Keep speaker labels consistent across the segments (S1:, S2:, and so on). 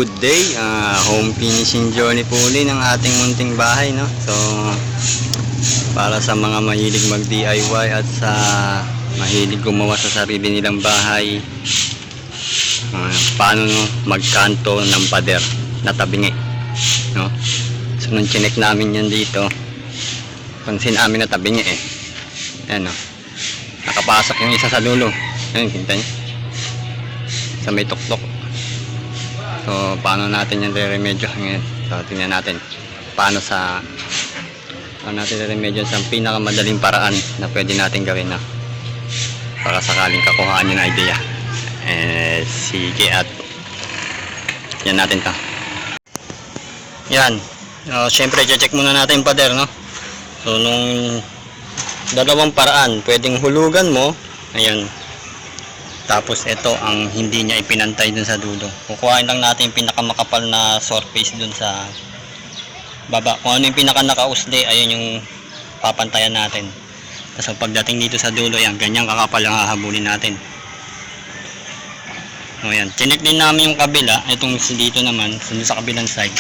S1: good day. Home finishing journey po ulit ng ating munting bahay, no? So para sa mga mahilig mag DIY at sa mahilig gumawa sa sarili nilang bahay, paano magkanto ng pader na tabingi, no? So nung chinek namin yan dito, pansin namin na tabingi ayan, no? Nakapasok yung isa sa dulo. Ayan, kita nyo sa may tuktok. So paano natin yan re-remedyo ngayon? So tingnan natin paano natin re-remedyo sa pinakamadaling paraan na pwede natin gawin, na para sakaling kakuhaan nyo na idea. Sige, at yan natin to. Yan, syempre check muna natin yung pader, no? So nung dalawang paraan, pwedeng hulugan mo, ayan. Tapos ito ang hindi niya ipinantay dun sa dulo. Kukuhain lang natin yung pinakamakapal na surface dun sa baba. Kung ano yung pinaka nakausli, ayun yung papantayan natin. Tapos pagdating dito sa dulo, yan, ganyan kakapal ang hahabulin natin. O yan, chinek din namin yung kabila. Itong dito naman, sa kabilang side,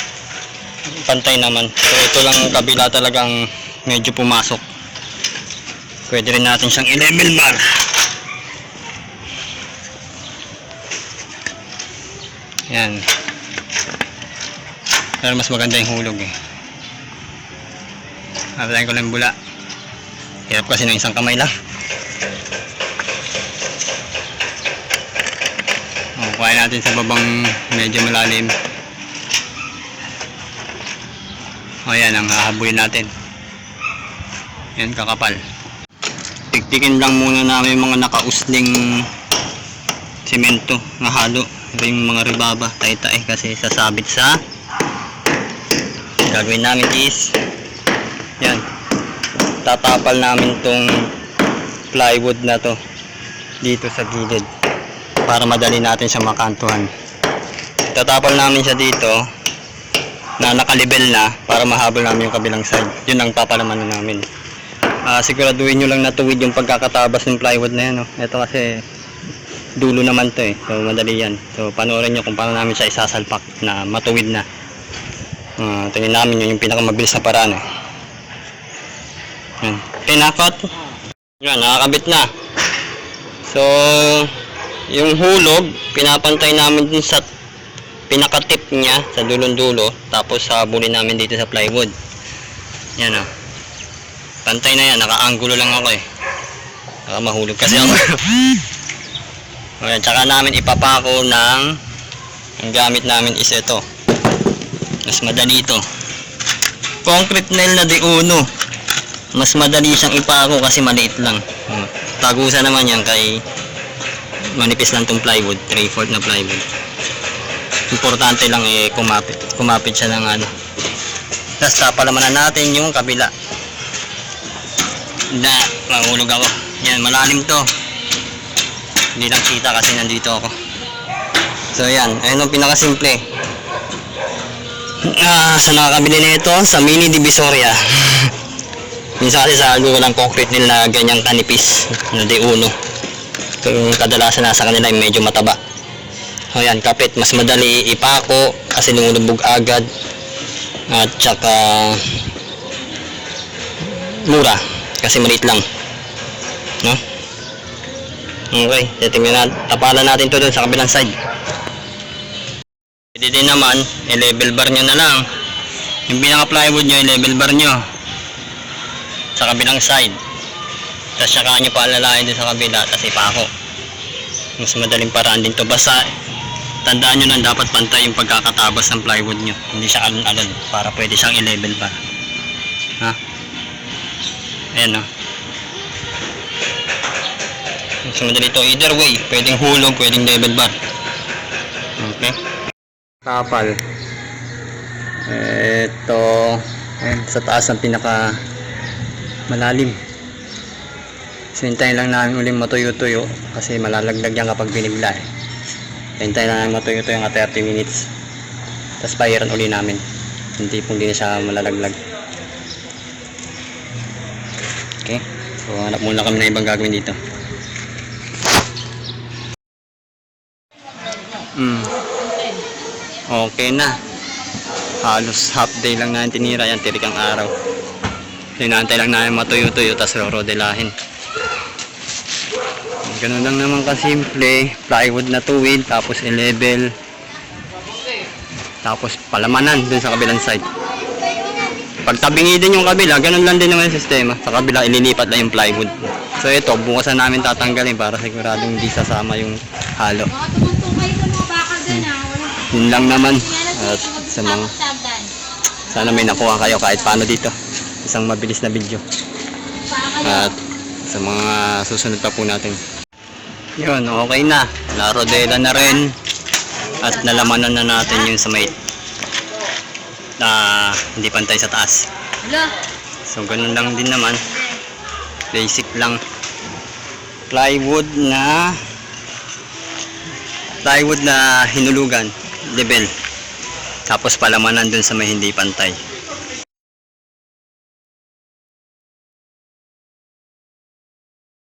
S1: pantay naman. So ito lang yung kabila talagang medyo pumasok. Pwede rin natin siyang i-level bar. Yan. Pero mas maganda yung hulog Patayin ko lang bula. Hirap kasi ng isang kamay lang. Kuhain natin sa babang medyo malalim. Yan ang hahabulin natin. Yan, kakapal. Tiktikin lang muna namin yung mga nakausling semento na halo. Ito yung mga ribaba, tay-tay, kasi sasabit sa gagawin namin is yan, tatapal namin tong plywood na to dito sa gilid para madali natin siya makantuhan. Tatapal namin siya dito na nakalibel na para mahabol namin yung kabilang side. Yun ang papalaman namin. Siguraduhin nyo lang na tuwid yung pagkakatabas ng plywood na yan, no? Ito kasi dulo naman to so madali yan. So panoorin nyo kung paano namin siya isasalpak na matuwid na. Tingnan namin yung pinakamabilis na paraan yan. Pinakot yan, nakakabit na. So yung hulog pinapantay namin din sa pinakatip nya sa dulong dulo, tapos habulin namin dito sa plywood. Yan pantay na yan, naka-angulo lang ako baka mahulog kasi ako. Ayan, tsaka namin ipapako ang gamit namin is ito. Mas madali ito. Concrete nail na D1. Mas madali siyang ipako kasi maliit lang. Tagusan naman yan kay manipis lang tong plywood, 3/4 na plywood. Importante lang kumapit siya ng ano. Tapos tapalamanan natin yung kabila. Mahulog ako. Yan, malalim to. Hindi lang kita kasi nandito ako. So yan, ayun ang pinakasimple. Sa nakakabili nito sa Mini Divisoria. Minsan kasi sa lugar ng concrete nila ganyang kanipis na D1. So yung kadalasan nasa kanila ay medyo mataba. So yan, kapit, mas madali ipako kasi lumulubog agad. At saka mura kasi maliit lang, no? Okay, titingnan natin, tapalan natin to dun sa kabilang side. Pwede din naman, i-level bar nyo na lang. Yung pinaka plywood nyo, i-level bar nyo sa kabilang side. Tapos saka nyo paalalain din sa kabila, tapos ipako. Mas madaling paraan din to. Basta, tandaan nyo lang, dapat pantay yung pagkakatabas ng plywood nyo. Hindi siya alon-alon, para pwede siyang i-level bar. Ayan So madali ito, either way, pwedeng hulog, pwedeng level bar. Okay. Kapal. Ito, sa taas ng pinaka malalim. So hintayin lang namin uling matuyo-tuyo kasi malalaglag yan kapag binigla Hintayin lang namin matuyo-tuyo nga 30 minutes. Tapos pahiran uli namin. Hindi na siya malalaglag. Okay. So hanap muna kami na ibang gagawin dito. Okay na. Halos half day lang na tinira yan, tirikang araw. Hinantay lang namin matuyo-tuyo, tapos rorodelahin. Ganun lang naman kasimple. Plywood na tuwid, tapos i-level. Tapos palamanan dun sa kabilang side. Pag tabingi din yung kabila, ganun lang din naman yung sistema. Sa kabila, ililipat lang yung plywood. So ito, bukas na namin tatanggalin para siguradong hindi sasama yung halo.
S2: Mga tumutong kayo sa mga bakal dun ha.
S1: Yun lang naman. At sa mga, sana may nakuha kayo kahit paano dito. Isang mabilis na video. At sa mga susunod pa po natin. Yun, okay na. Narodela na rin. At nalamanan na natin yung sa may na hindi pantay sa taas.
S2: Hala.
S1: So ganun lang din naman. Basic lang. Plywood na hinulugan, level. Tapos palamanan dun sa may hindi pantay.